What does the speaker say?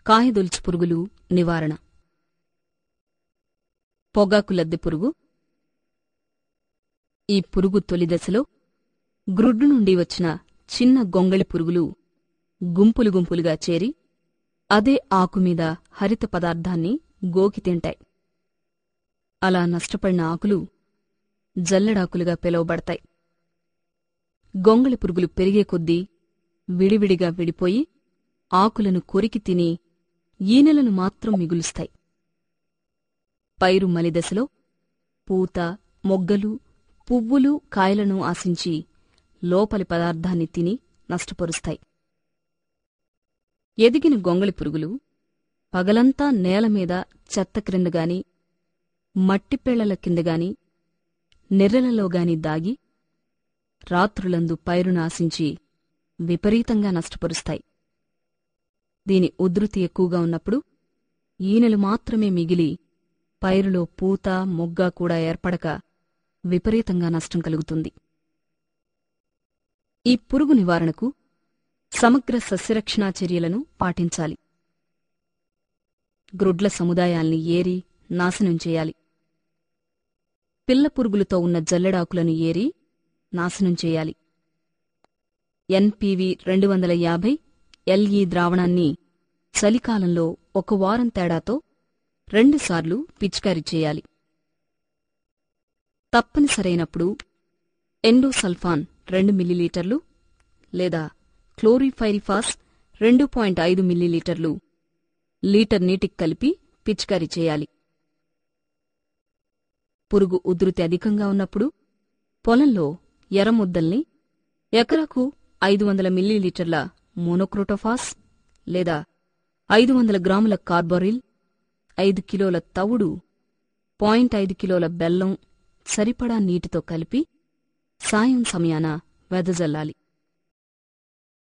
కాయదొలుచు పురుగులు నివారణ. పొగాకు లద్దె పురుగు. ఈ పురుగు తొలిదశలో గ్రుడ్డు నుండి వచ్చిన చిన్న గొంగళి పురుగులు గుంపులు గుంపులుగా చేరి అదే ఆకుమీద హరిత పదార్థాన్ని గోకి తింటాయి. అలా నష్టపడిన ఆకులు జల్లెడాకులుగా పిలువబడతాయి. గొంగళి పురుగులు పెరిగే కొద్దీ విడివిడిగా విడిపోయి ఆకులను కొరికి తిని ఈనెలను మాత్రం మిగులుస్తాయి. పైరు మలిదశలో పూత, మొగ్గలు, పువ్వులు, కాయలను ఆశించి లోపలి పదార్థాన్ని తిని నష్టపరుస్తాయి. ఎదిగిన గొంగళి పురుగులు పగలంతా నేలమీద చెత్త క్రిందగాని, మట్టిపెళ్లల కిందగాని, నెర్రెలలోగాని దాగి రాత్రులందు పైరును ఆశించి విపరీతంగా నష్టపరుస్తాయి. దీని ఉధృతి ఎక్కువగా ఉన్నప్పుడు ఈనెలు మాత్రమే మిగిలి పైరులో పూత, మొగ్గ కూడా ఏర్పడక విపరీతంగా నష్టం కలుగుతుంది. ఈ పురుగు నివారణకు సమగ్ర సస్యరక్షణా చర్యలను పాటించాలి. గ్రుడ్ల సముదాయాల్ని ఏరి నాశనం చేయాలి. పిల్ల పురుగులతో ఉన్న జల్లెడాకులను ఏరి నాశనం చేయాలి. NPV 250 LE ద్రావణాన్ని చలికాలంలో 1 వారం తేడాతో 2 సార్లు పిచికారీ చేయాలి. తప్పనిసరైనప్పుడు ఎండోసల్ఫాన్ 2 మిల్లీలీటర్లు లేదా క్లోరిఫైరిఫాస్ 2.5 మిల్లీలీటర్లు లీటర్ నీటికి కలిపి పిచికారీ చేయాలి. పురుగు ఉధృతి అధికంగా ఉన్నప్పుడు పొలంలో ఎర్రముద్దల్ని ఎకరాకు 500 మిల్లీలీటర్ల మోనోక్రోటోఫాస్ లేదా 500 గ్రాముల కార్బోరిల్, 5 కిలోల తవుడు, 0.5 కిలోల బెల్లం సరిపడా నీటితో కలిపి సాయం సమయాన వెదజల్లాలి.